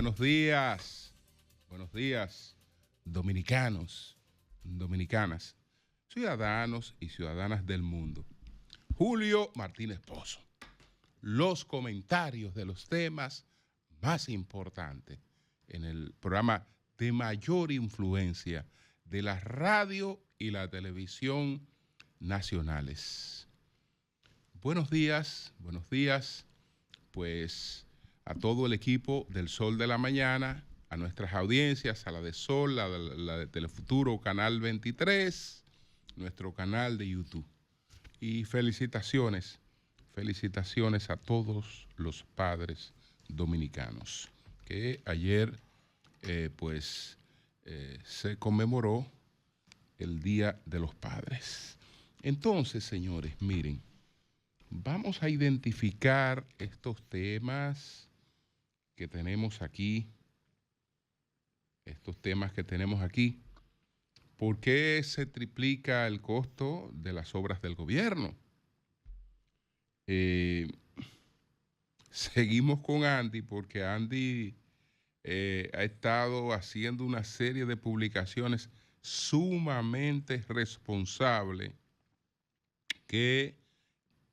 buenos días, dominicanos, dominicanas, ciudadanos y ciudadanas del mundo. Julio Martínez Pozo, los comentarios de los temas más importantes en el programa de mayor influencia de la radio y la televisión nacionales. Buenos días, pues a todo el equipo del Sol de la Mañana, a nuestras audiencias, a la de Sol, la de Telefuturo, Canal 23, nuestro canal de YouTube. Y felicitaciones a todos los padres dominicanos, que ayer se conmemoró el Día de los Padres. Entonces, señores, miren, vamos a identificar estos temas que tenemos aquí, ¿Por qué se triplica el costo de las obras del gobierno? Seguimos con Andy porque Andy ha estado haciendo una serie de publicaciones sumamente responsables que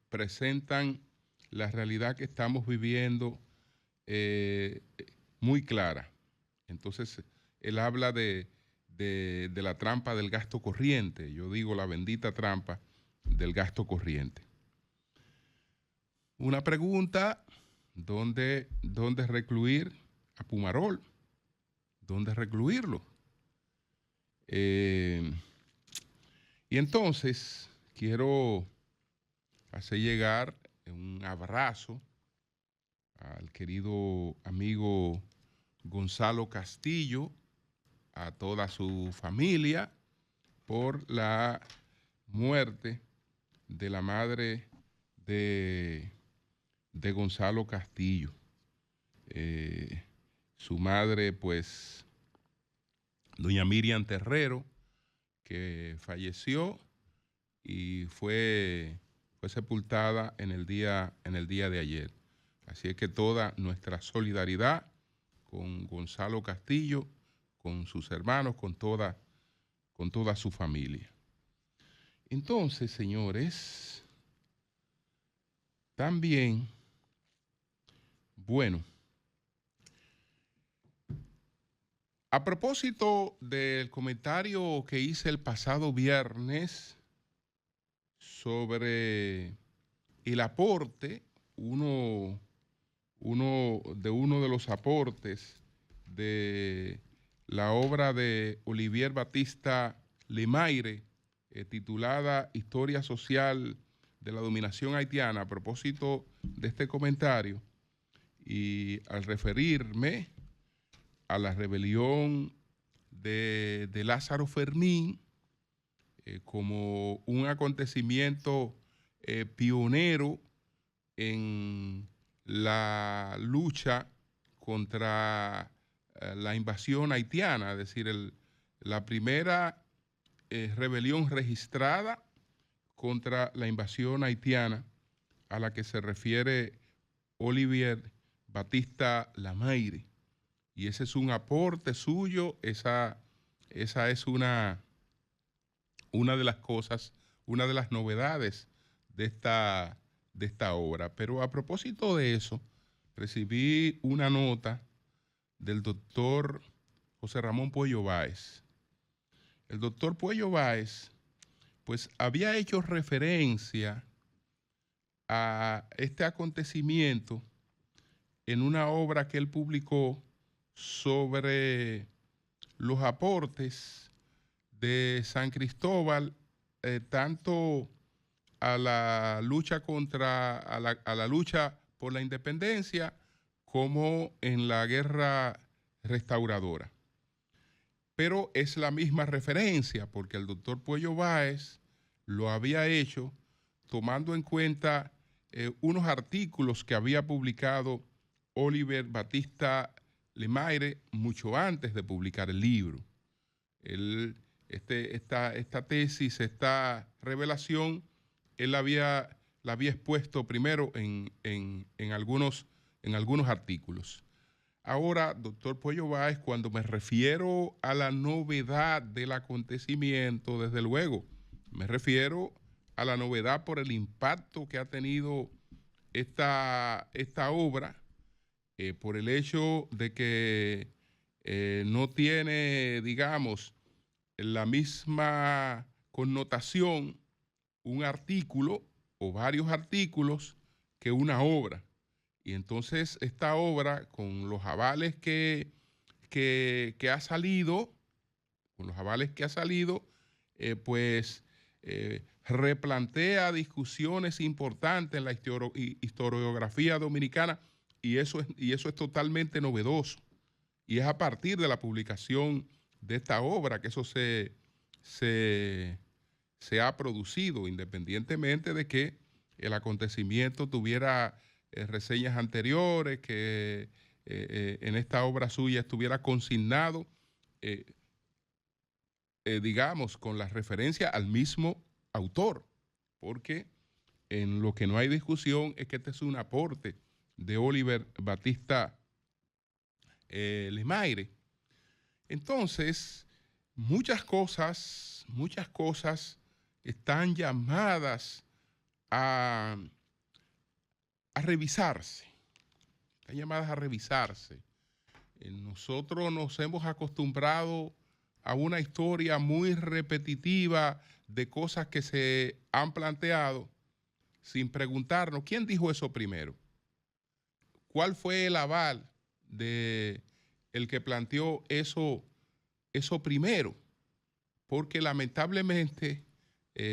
presentan la realidad que estamos viviendo muy clara. Entonces, él habla de la trampa del gasto corriente. Yo digo la bendita trampa del gasto corriente. Una pregunta, ¿dónde recluir a Pumarol? ¿Dónde recluirlo? Y entonces quiero hacer llegar un abrazo al querido amigo Gonzalo Castillo, a toda su familia, por la muerte de la madre de Gonzalo Castillo. Su madre, pues, doña Miriam Terrero, que falleció y fue sepultada en el día de ayer. Así es que toda nuestra solidaridad con Gonzalo Castillo, con sus hermanos, con toda su familia. Entonces, señores, también, bueno, a propósito del comentario que hice el pasado viernes sobre el aporte, uno de los aportes de la obra de Olivier Batista Lemaire, titulada Historia Social de la Dominación Haitiana. A propósito de este comentario y al referirme a la rebelión de Lázaro Fermín como un acontecimiento pionero en la lucha contra la invasión haitiana, es decir, la primera rebelión registrada contra la invasión haitiana a la que se refiere Olivier Batista Lemaire. Y ese es un aporte suyo, esa es una de las cosas, una de las novedades de esta obra. Pero a propósito de eso, recibí una nota del doctor José Ramón Puello Báez. El doctor Puello Báez, pues, había hecho referencia a este acontecimiento en una obra que él publicó sobre los aportes de San Cristóbal, tanto a la lucha a la lucha por la independencia como en la guerra restauradora. Pero es la misma referencia, porque el doctor Puello Báez lo había hecho tomando en cuenta unos artículos que había publicado Olivier Batista Lemaire mucho antes de publicar el libro. Esta tesis, esta revelación, él la había expuesto primero en algunos artículos. Ahora, doctor Pollo Báez, cuando me refiero a la novedad del acontecimiento, desde luego, me refiero a la novedad por el impacto que ha tenido esta obra, por el hecho de que no tiene, digamos, la misma connotación un artículo o varios artículos que una obra. Y entonces esta obra, con los avales que ha salido, pues replantea discusiones importantes en la historiografía dominicana, y eso es totalmente novedoso. Y es a partir de la publicación de esta obra que eso se ha producido, independientemente de que el acontecimiento tuviera reseñas anteriores, que en esta obra suya estuviera consignado, digamos, con la referencia al mismo autor, porque en lo que no hay discusión es que este es un aporte de Oliver Batista Lemaire. Entonces, muchas cosas están llamadas a revisarse. Están llamadas a revisarse. Nosotros nos hemos acostumbrado a una historia muy repetitiva de cosas que se han planteado sin preguntarnos quién dijo eso primero. ¿Cuál fue el aval de el que planteó eso primero? Porque lamentablemente,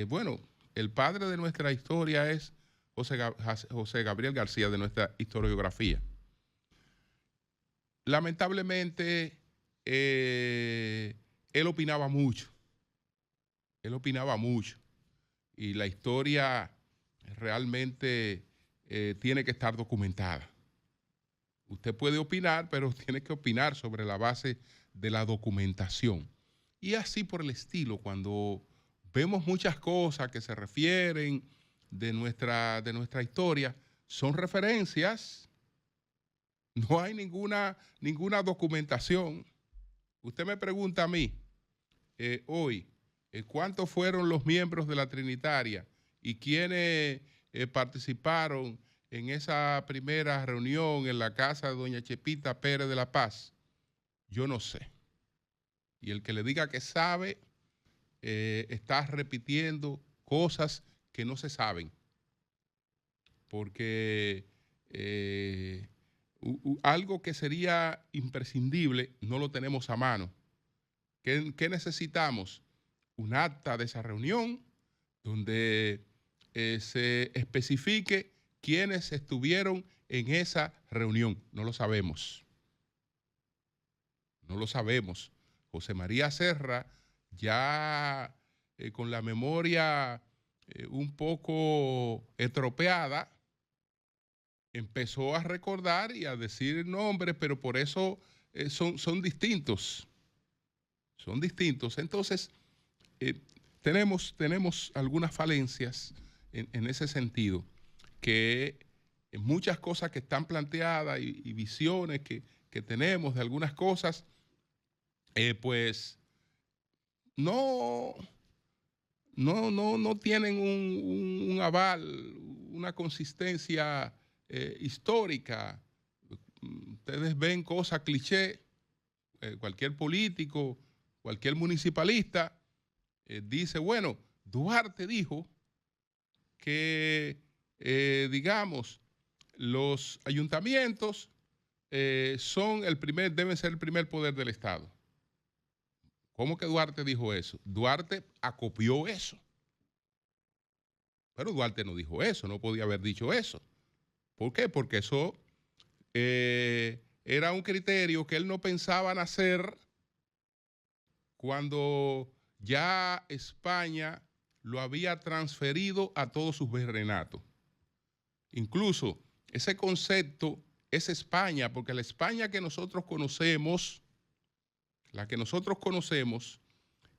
bueno, el padre de nuestra historia es José Gabriel García, de nuestra historiografía. Lamentablemente, él opinaba mucho. Y la historia realmente tiene que estar documentada. Usted puede opinar, pero tiene que opinar sobre la base de la documentación. Y así por el estilo, cuando vemos muchas cosas que se refieren de nuestra historia, son referencias, no hay ninguna documentación. Usted me pregunta a mí hoy, ¿cuántos fueron los miembros de la Trinitaria y quiénes participaron en esa primera reunión en la casa de doña Chepita Pérez de la Paz? Yo no sé. Y el que le diga que sabe, está repitiendo cosas que no se saben. Porque algo que sería imprescindible no lo tenemos a mano. ¿Qué necesitamos? Un acta de esa reunión donde se especifique quiénes estuvieron en esa reunión. No lo sabemos. No lo sabemos. José María Serra, ya con la memoria un poco estropeada, empezó a recordar y a decir nombres, pero por eso son distintos. Son distintos. Entonces, tenemos algunas falencias en ese sentido, que muchas cosas que están planteadas y visiones que tenemos de algunas cosas, pues no tienen un aval, una consistencia histórica. Ustedes ven cosas cliché, cualquier político, cualquier municipalista dice, bueno, Duarte dijo que, digamos, los ayuntamientos deben ser el primer poder del Estado. ¿Cómo que Duarte dijo eso? Duarte acopió eso. Pero Duarte no dijo eso, no podía haber dicho eso. ¿Por qué? Porque eso era un criterio que él no pensaba en hacer cuando ya España lo había transferido a todos sus virreinatos. Incluso ese concepto es España, porque la España que nosotros conocemos,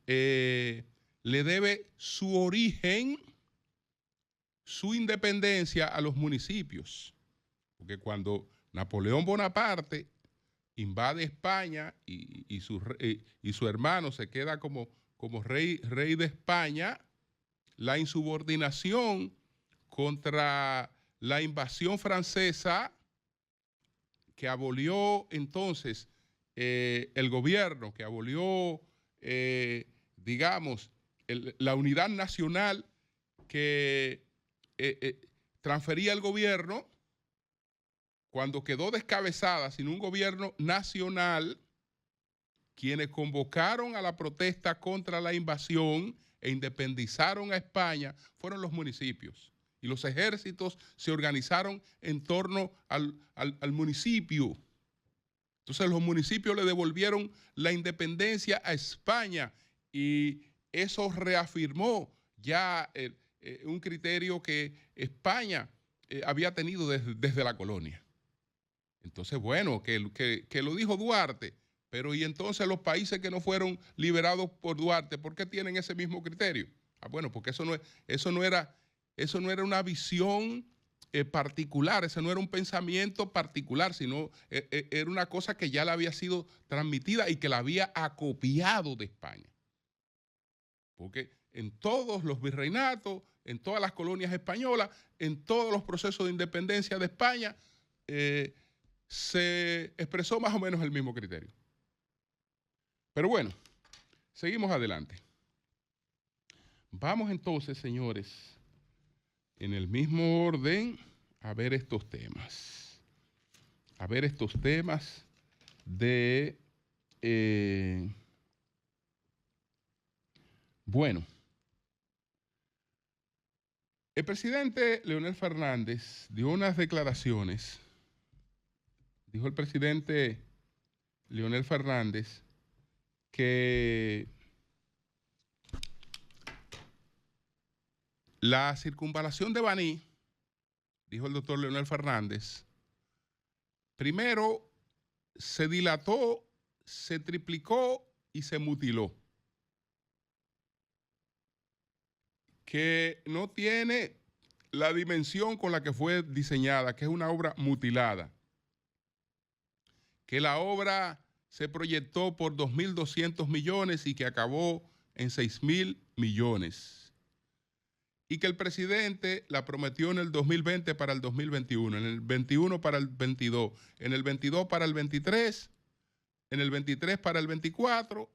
le debe su origen, su independencia a los municipios. Porque cuando Napoleón Bonaparte invade España y su hermano se queda como rey de España, la insubordinación contra la invasión francesa que abolió entonces el gobierno, que abolió, digamos, la unidad nacional que transfería el gobierno cuando quedó descabezada sin un gobierno nacional. Quienes convocaron a la protesta contra la invasión e independizaron a España fueron los municipios. Y los ejércitos se organizaron en torno al municipio. Entonces los municipios le devolvieron la independencia a España y eso reafirmó ya un criterio que España había tenido desde la colonia. Entonces, bueno, que lo dijo Duarte, pero y entonces los países que no fueron liberados por Duarte, ¿por qué tienen ese mismo criterio? Bueno, porque eso no era una visión particular, ese no era un pensamiento particular, sino era una cosa que ya le había sido transmitida y que la había acopiado de España. Porque en todos los virreinatos, en todas las colonias españolas, en todos los procesos de independencia de España, se expresó más o menos el mismo criterio. Pero bueno, seguimos adelante. Vamos entonces, señores, en el mismo orden, a ver estos temas. A ver estos temas de... bueno, el presidente Leonel Fernández dio unas declaraciones. Dijo el presidente Leonel Fernández que la circunvalación de Baní, dijo el doctor Leonel Fernández, primero se dilató, se triplicó y se mutiló. Que no tiene la dimensión con la que fue diseñada, que es una obra mutilada. Que la obra se proyectó por 2.200 millones y que acabó en 6.000 millones. Y que el presidente la prometió en el 2020 para el 2021, en el 21 para el 22, en el 22 para el 23, en el 23 para el 24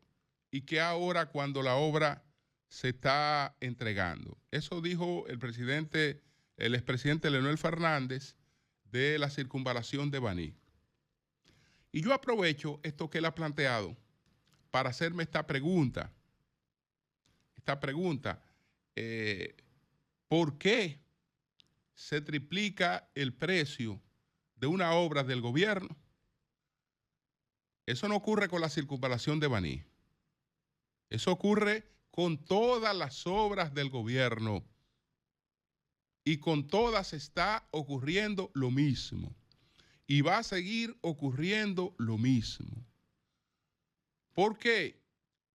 y que ahora cuando la obra se está entregando. Eso dijo el expresidente Leonel Fernández de la circunvalación de Baní. Y yo aprovecho esto que él ha planteado para hacerme esta pregunta. ¿Por qué se triplica el precio de una obra del gobierno? Eso no ocurre con la circunvalación de Baní. Eso ocurre con todas las obras del gobierno. Y con todas está ocurriendo lo mismo. Y va a seguir ocurriendo lo mismo. ¿Por qué?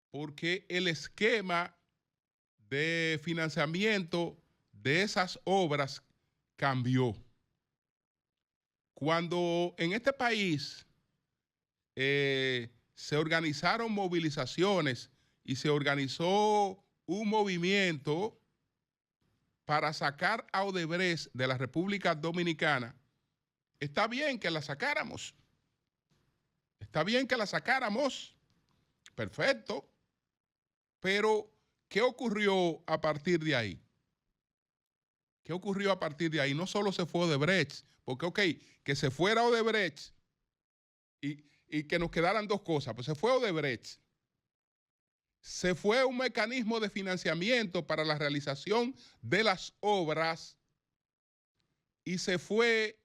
Porque el esquema de financiamiento de esas obras cambió. Cuando en este país se organizaron movilizaciones y se organizó un movimiento para sacar a Odebrecht de la República Dominicana, está bien que la sacáramos. Está bien que la sacáramos. Perfecto. Pero, ¿qué ocurrió a partir de ahí? ¿Qué ocurrió a partir de ahí? No solo se fue Odebrecht, porque, ok, que se fuera Odebrecht y que nos quedaran dos cosas. Pues se fue Odebrecht. Se fue un mecanismo de financiamiento para la realización de las obras y se fue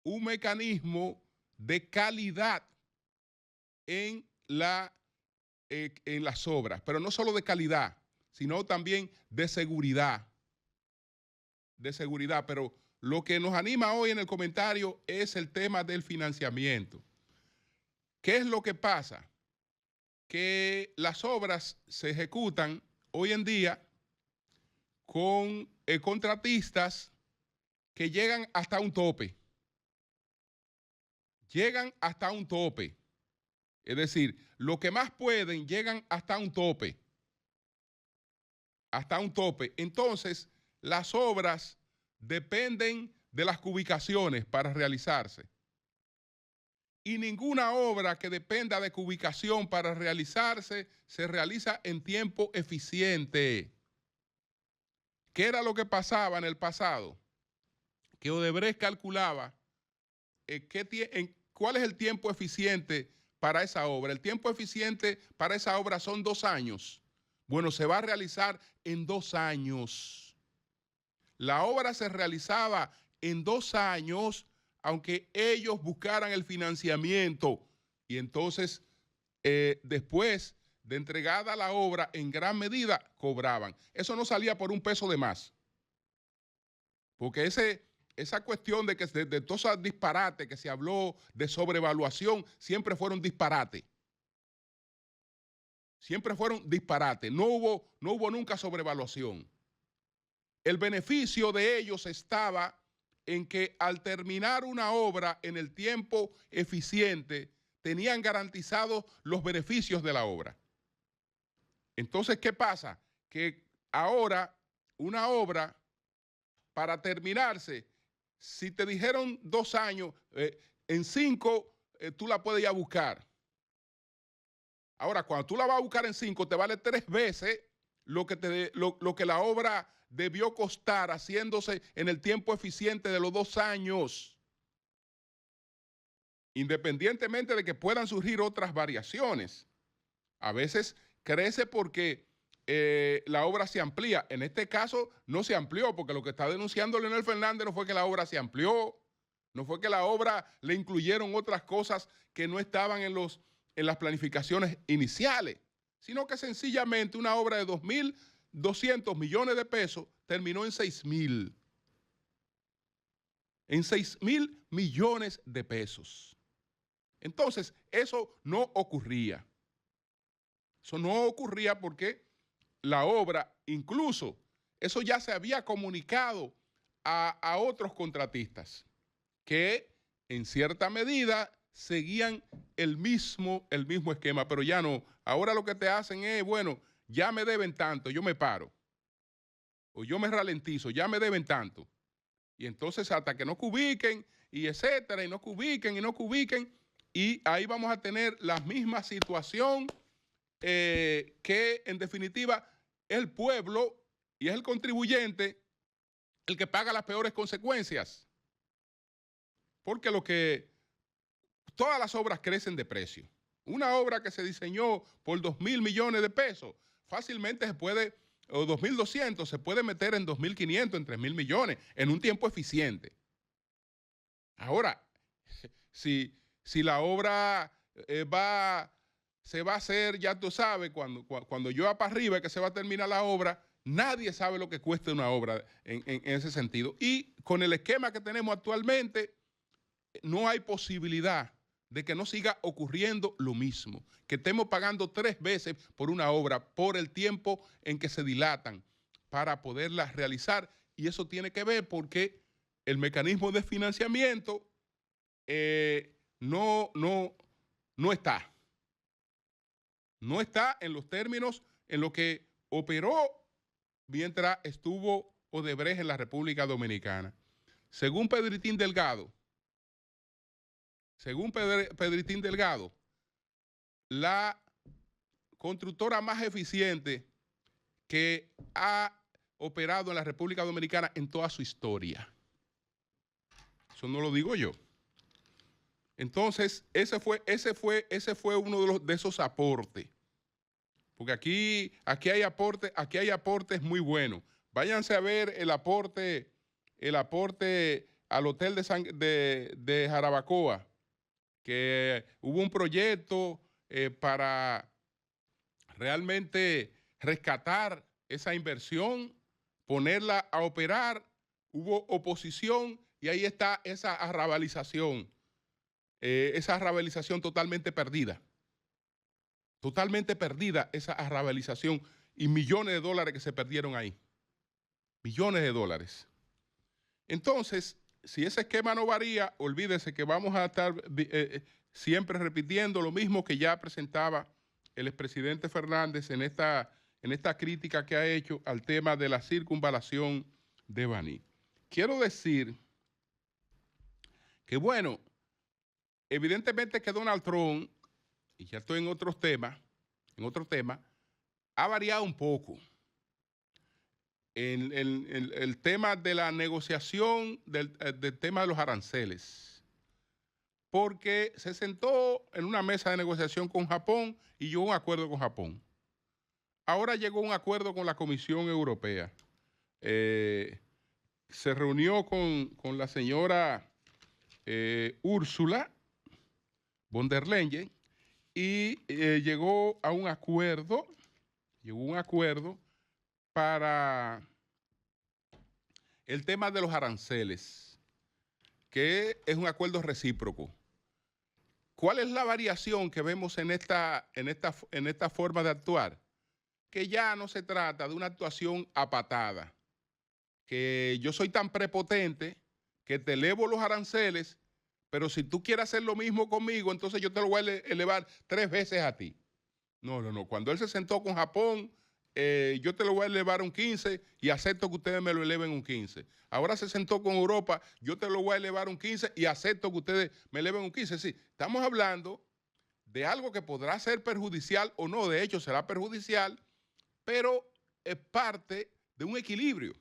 un mecanismo de calidad en las obras, pero no solo de calidad, sino también de seguridad. Pero lo que nos anima hoy en el comentario es el tema del financiamiento. ¿Qué es lo que pasa? Que las obras se ejecutan hoy en día con contratistas que llegan hasta un tope. Llegan hasta un tope. Es decir, lo que más pueden llegan hasta un tope. Hasta un tope. Entonces, las obras dependen de las cubicaciones para realizarse. Y ninguna obra que dependa de cubicación para realizarse se realiza en tiempo eficiente. ¿Qué era lo que pasaba en el pasado? Que Odebrecht calculaba cuál es el tiempo eficiente para esa obra. El tiempo eficiente para esa obra son 2 años. Bueno, se va a realizar en 2 años. La obra se realizaba en 2 años, aunque ellos buscaran el financiamiento. Y entonces, después de entregada la obra, en gran medida cobraban. Eso no salía por un peso de más. Porque esa cuestión de que de todos esos disparates que se habló de sobrevaluación, siempre fueron disparates. Siempre fueron disparates. No hubo nunca sobrevaluación. El beneficio de ellos estaba en que al terminar una obra en el tiempo eficiente, tenían garantizados los beneficios de la obra. Entonces, ¿qué pasa? Que ahora una obra, para terminarse, si te dijeron 2 años, en 5 tú la puedes ya buscar. Ahora, cuando tú la vas a buscar en 5, te vale 3 veces lo que la obra debió costar haciéndose en el tiempo eficiente de los 2 años. Independientemente de que puedan surgir otras variaciones. A veces crece porque la obra se amplía. En este caso no se amplió, porque lo que está denunciando Leonel Fernández no fue que la obra se amplió, no fue que la obra le incluyeron otras cosas que no estaban en las planificaciones iniciales, sino que sencillamente una obra de 2.200 millones de pesos terminó en 6.000. En 6.000 millones de pesos. Entonces, eso no ocurría. Eso no ocurría porque la obra, incluso, eso ya se había comunicado a otros contratistas que en cierta medida seguían el mismo esquema, pero ya no. Ahora lo que te hacen es, bueno, ya me deben tanto, yo me paro. O yo me ralentizo, ya me deben tanto. Y entonces hasta que no cubiquen, y etcétera, y no cubiquen, y ahí vamos a tener la misma situación que en definitiva es el pueblo y es el contribuyente el que paga las peores consecuencias. Porque todas las obras crecen de precio. Una obra que se diseñó por 2.000 millones de pesos, fácilmente se puede, o 2.200, se puede meter en 2.500, en 3.000 millones, en un tiempo eficiente. Ahora, si la obra se va a hacer, ya tú sabes, cuando llueva para arriba que se va a terminar la obra, nadie sabe lo que cuesta una obra en ese sentido. Y con el esquema que tenemos actualmente, no hay posibilidad de que no siga ocurriendo lo mismo, que estemos pagando 3 veces por una obra, por el tiempo en que se dilatan para poderla realizar. Y eso tiene que ver porque el mecanismo de financiamiento no está. No está en los términos en los que operó mientras estuvo Odebrecht en la República Dominicana. Según Pedritín Delgado, la constructora más eficiente que ha operado en la República Dominicana en toda su historia. Eso no lo digo yo. Entonces, ese fue uno de esos aportes. Porque aquí hay aportes muy buenos. Váyanse a ver el aporte al hotel de Jarabacoa, que hubo un proyecto para realmente rescatar esa inversión, ponerla a operar. Hubo oposición y ahí está esa arrabalización totalmente perdida. Totalmente perdida esa arrabalización y millones de dólares que se perdieron ahí. Millones de dólares. Entonces, si ese esquema no varía, olvídese que vamos a estar siempre repitiendo lo mismo que ya presentaba el expresidente Fernández en esta crítica que ha hecho al tema de la circunvalación de Baní. Quiero decir que, bueno, evidentemente que Donald Trump, y ya estoy en otro tema, ha variado un poco en el tema de la negociación del tema de los aranceles, porque se sentó en una mesa de negociación con Japón y llegó a un acuerdo con Japón. Ahora llegó a un acuerdo con la Comisión Europea. Se reunió con la señora Ursula von der Leyen y llegó a un acuerdo para el tema de los aranceles, que es un acuerdo recíproco. ¿Cuál es la variación que vemos en esta forma de actuar? Que ya no se trata de una actuación a patada, que yo soy tan prepotente que te elevo los aranceles, pero si tú quieres hacer lo mismo conmigo, entonces yo te lo voy a elevar 3 veces a ti. No. Cuando él se sentó con Japón, yo te lo voy a elevar un 15 y acepto que ustedes me lo eleven un 15. Ahora se sentó con Europa, yo te lo voy a elevar un 15 y acepto que ustedes me eleven un 15. Sí, estamos hablando de algo que podrá ser perjudicial o no, de hecho será perjudicial, pero es parte de un equilibrio,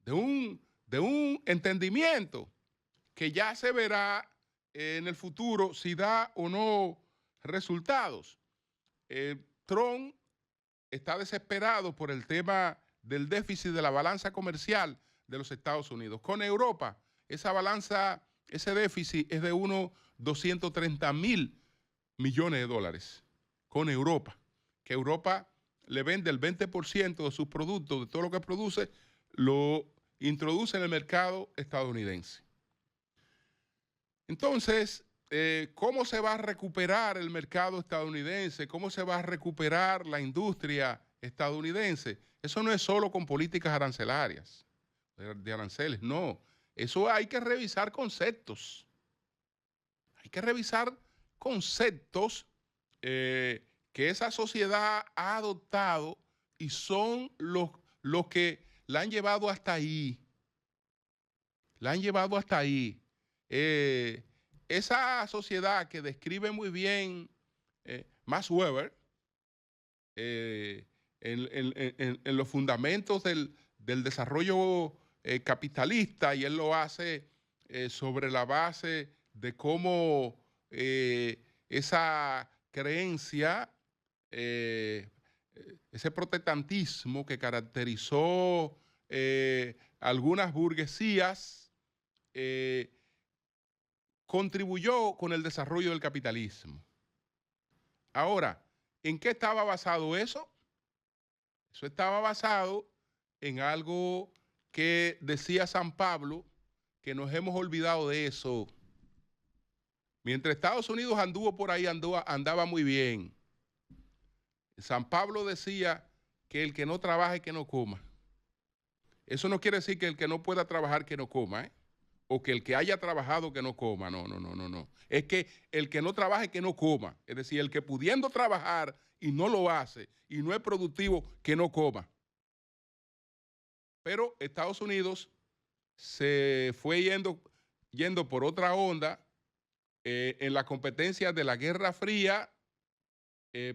de un entendimiento que ya se verá en el futuro si da o no resultados. Trump está desesperado por el tema del déficit de la balanza comercial de los Estados Unidos. Con Europa, ese déficit es de unos 230.000 millones de dólares. Con Europa, que Europa le vende el 20% de sus productos, de todo lo que produce, lo introduce en el mercado estadounidense. Entonces, ¿cómo se va a recuperar el mercado estadounidense? ¿Cómo se va a recuperar la industria estadounidense? Eso no es solo con políticas arancelarias, de aranceles, no. Eso hay que revisar conceptos. Hay que revisar conceptos que esa sociedad ha adoptado y son los que la han llevado hasta ahí. Esa sociedad que describe muy bien Max Weber en los fundamentos del desarrollo capitalista, y él lo hace sobre la base de cómo esa creencia, ese protestantismo que caracterizó algunas burguesías, contribuyó con el desarrollo del capitalismo. Ahora, ¿en qué estaba basado eso? Eso estaba basado en algo que decía San Pablo, que nos hemos olvidado de eso. Mientras Estados Unidos anduvo por ahí, andaba muy bien. San Pablo decía que el que no trabaje, que no coma. Eso no quiere decir que el que no pueda trabajar, que no coma, o que el que haya trabajado, que no coma. No. Es que el que no trabaje, que no coma. Es decir, el que pudiendo trabajar y no lo hace y no es productivo, que no coma. Pero Estados Unidos se fue yendo por otra onda en la competencia de la Guerra Fría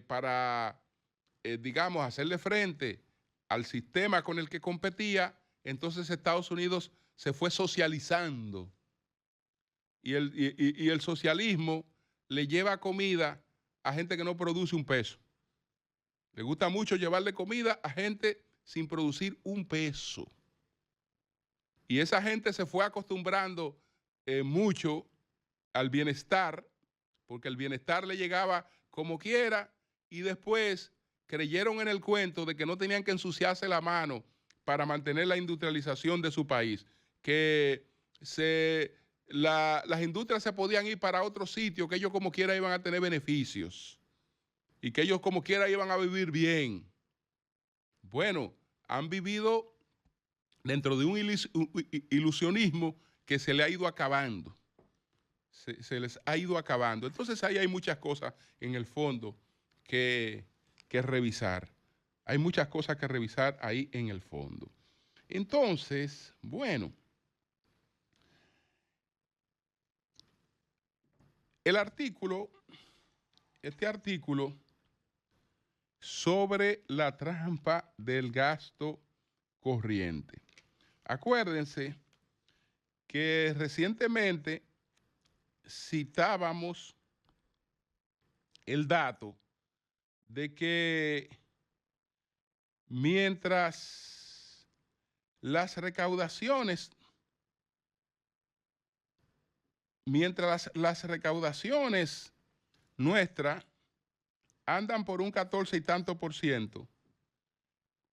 para, digamos, hacerle frente al sistema con el que competía. Entonces Estados Unidos se fue socializando y el socialismo le lleva comida a gente que no produce un peso. Le gusta mucho llevarle comida a gente sin producir un peso. Y esa gente se fue acostumbrando mucho al bienestar, porque el bienestar le llegaba como quiera, y después creyeron en el cuento de que no tenían que ensuciarse la mano para mantener la industrialización de su país, que las industrias se podían ir para otro sitio, que ellos como quiera iban a tener beneficios y que ellos como quiera iban a vivir bien. Bueno, han vivido dentro de un ilusionismo que se le ha ido acabando. Se les ha ido acabando. Entonces ahí hay muchas cosas en el fondo que revisar. Hay muchas cosas que revisar ahí en el fondo. Entonces, bueno, este artículo sobre la trampa del gasto corriente. Acuérdense que recientemente citábamos el dato de que mientras las recaudaciones nuestras andan por un 14 y tanto por ciento,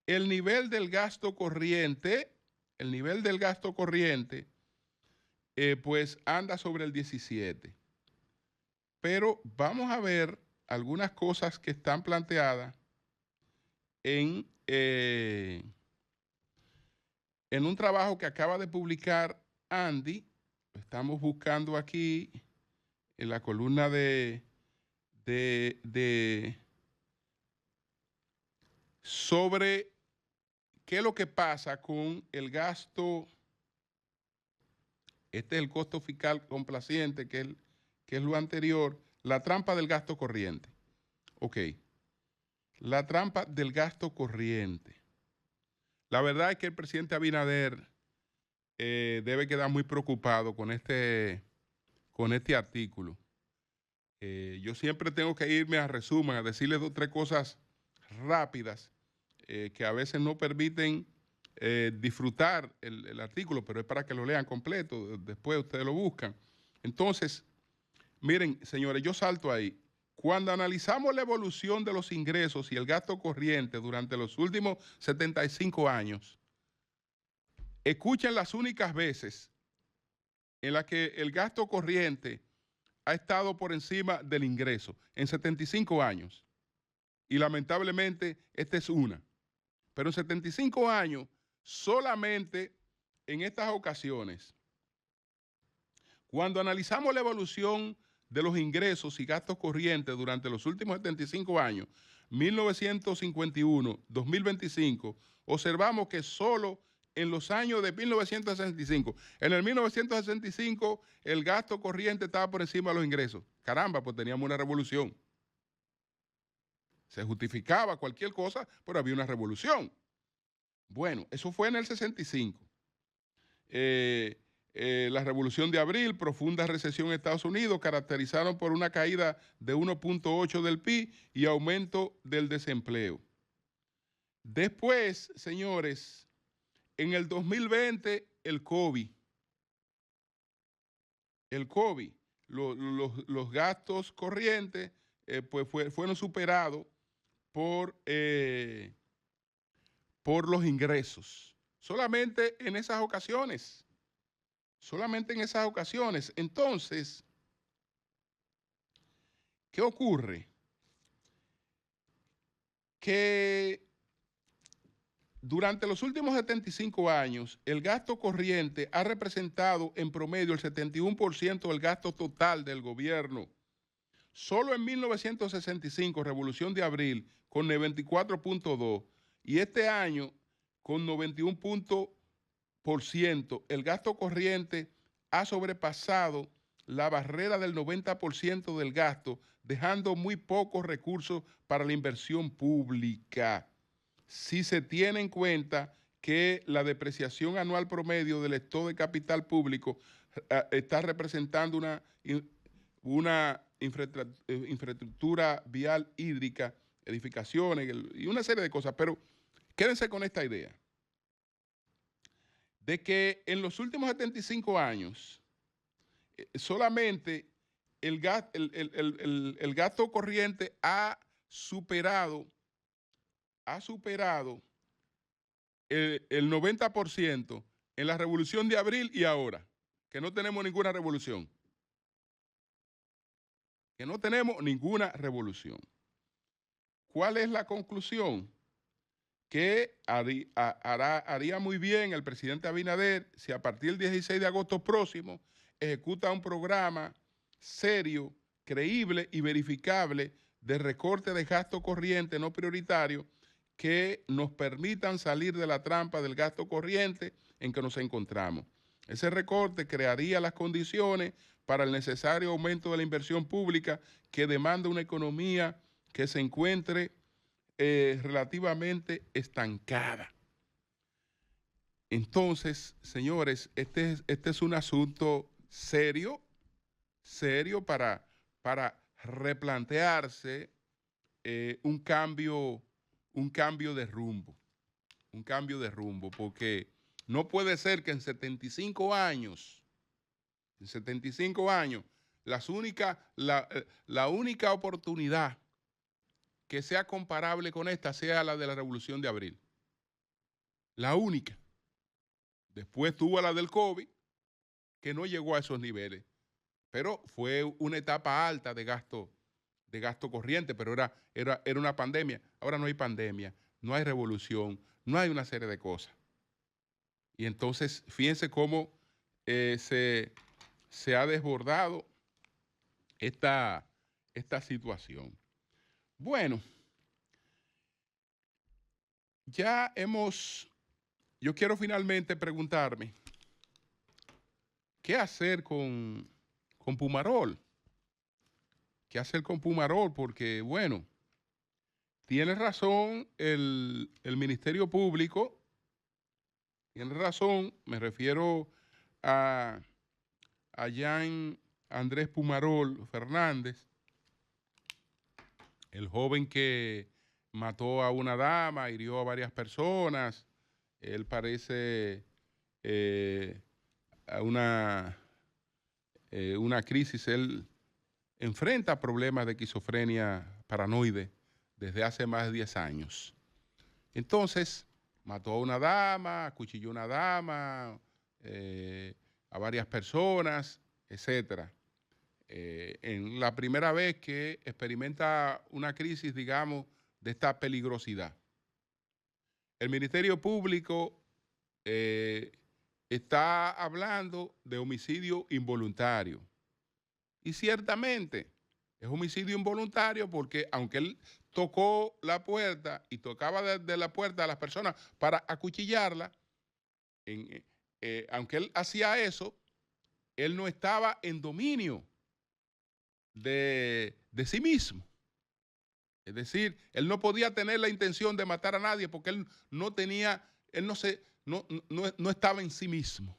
el nivel del gasto corriente, pues anda sobre el 17. Pero vamos a ver algunas cosas que están planteadas en un trabajo que acaba de publicar Andy. Lo estamos buscando aquí en la columna sobre qué es lo que pasa con el gasto. Este es el costo fiscal complaciente, que es lo anterior, la trampa del gasto corriente. Ok, la trampa del gasto corriente. La verdad es que el presidente Abinader debe quedar muy preocupado con este artículo. Yo siempre tengo que irme a resumen, a decirles 2 o 3 cosas rápidas que a veces no permiten disfrutar el artículo, pero es para que lo lean completo, después ustedes lo buscan. Entonces, miren, señores, yo salto ahí. Cuando analizamos la evolución de los ingresos y el gasto corriente durante los últimos 75 años, escuchen las únicas veces en las que el gasto corriente ha estado por encima del ingreso, en 75 años. Y lamentablemente, esta es una. Pero en 75 años, solamente en estas ocasiones, cuando analizamos la evolución de los ingresos y gastos corrientes durante los últimos 75 años, 1951, 2025, observamos que solo en los años de 1965, en el 1965 el gasto corriente estaba por encima de los ingresos. Caramba, pues teníamos una revolución. Se justificaba cualquier cosa, pero había una revolución. Bueno, eso fue en el 65. La revolución de abril, profunda recesión en Estados Unidos, caracterizaron por una caída de 1.8 del PIB y aumento del desempleo. Después, señores, en el 2020, el COVID, los gastos corrientes pues fueron superados por los ingresos. Solamente en esas ocasiones. Entonces, ¿qué ocurre? Que durante los últimos 75 años, el gasto corriente ha representado en promedio el 71% del gasto total del gobierno. Solo en 1965, Revolución de Abril, con 94.2, y este año, con 91%, el gasto corriente ha sobrepasado la barrera del 90% del gasto, dejando muy pocos recursos para la inversión pública. Si se tiene en cuenta que la depreciación anual promedio del estado de capital público está representando una infraestructura vial hídrica, edificaciones y una serie de cosas. Pero quédense con esta idea de que en los últimos 75 años solamente el gasto corriente ha superado el 90% en la revolución de abril y ahora, que no tenemos ninguna revolución. ¿Cuál es la conclusión? que haría muy bien el presidente Abinader si a partir del 16 de agosto próximo ejecuta un programa serio, creíble y verificable de recorte de gasto corriente no prioritario que nos permitan salir de la trampa del gasto corriente en que nos encontramos. Ese recorte crearía las condiciones para el necesario aumento de la inversión pública que demanda una economía que se encuentre relativamente estancada. Entonces, señores, este es un asunto serio para replantearse un cambio de rumbo. Un cambio de rumbo, porque no puede ser que en 75 años, la única oportunidad que sea comparable con esta sea la de la Revolución de Abril. La única. Después tuvo la del COVID, que no llegó a esos niveles, pero fue una etapa alta de gasto corriente, pero era una pandemia. Ahora no hay pandemia, no hay revolución, no hay una serie de cosas. Y entonces, fíjense cómo se ha desbordado esta situación. Bueno, yo quiero finalmente preguntarme, ¿qué hacer con Pumarol? ¿Qué hacer con Pumarol? Porque, bueno, tiene razón el Ministerio Público, tiene razón, me refiero a Jean Andrés Pumarol Fernández, el joven que mató a una dama, hirió a varias personas. Él parece a una crisis. Él enfrenta problemas de esquizofrenia paranoide desde hace más de 10 años. Entonces, mató a una dama, acuchilló a una dama, a varias personas, etcétera. En la primera vez que experimenta una crisis, digamos, de esta peligrosidad. El Ministerio Público está hablando de homicidio involuntario. Y ciertamente es homicidio involuntario porque aunque él tocó la puerta y tocaba de la puerta a las personas para acuchillarla, aunque él hacía eso, él no estaba en dominio de sí mismo. Es decir, él no podía tener la intención de matar a nadie porque él no estaba en sí mismo.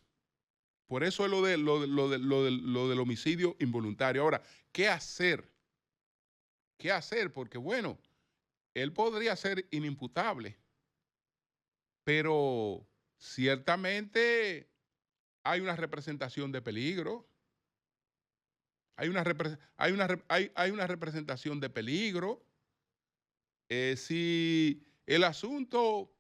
Por eso es lo del homicidio involuntario. Ahora, ¿qué hacer? ¿Qué hacer? Porque, bueno, él podría ser inimputable, pero ciertamente hay una representación de peligro. Hay una representación de peligro. Si el asunto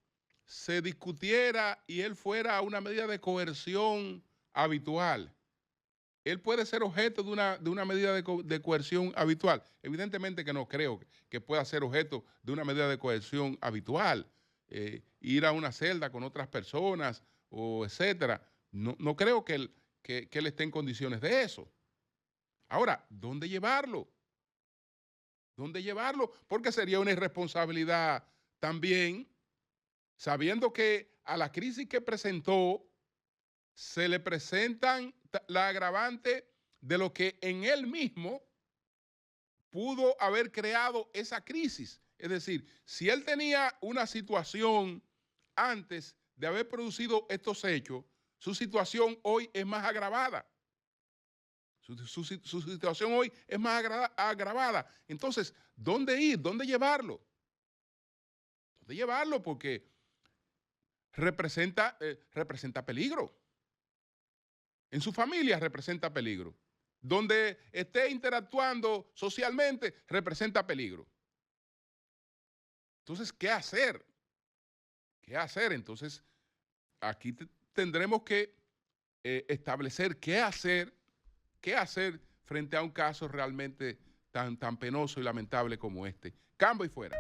se discutiera y él fuera una medida de coerción habitual, él puede ser objeto de una medida de coerción habitual. Evidentemente que no creo que pueda ser objeto de una medida de coerción habitual. Ir a una celda con otras personas o etcétera. No creo que él esté en condiciones de eso. Ahora, ¿dónde llevarlo? ¿Dónde llevarlo? Porque sería una irresponsabilidad también, sabiendo que a la crisis que presentó se le presentan la agravante de lo que en él mismo pudo haber creado esa crisis. Es decir, si él tenía una situación antes de haber producido estos hechos, su situación hoy es más agravada. Su situación hoy es más agravada. Entonces, ¿dónde ir? ¿Dónde llevarlo? ¿Dónde llevarlo? Porque representa peligro. En su familia representa peligro. Donde esté interactuando socialmente representa peligro. Entonces, ¿qué hacer? ¿Qué hacer? Entonces, aquí tendremos que establecer qué hacer frente a un caso realmente tan penoso y lamentable como este. Cambio y fuera.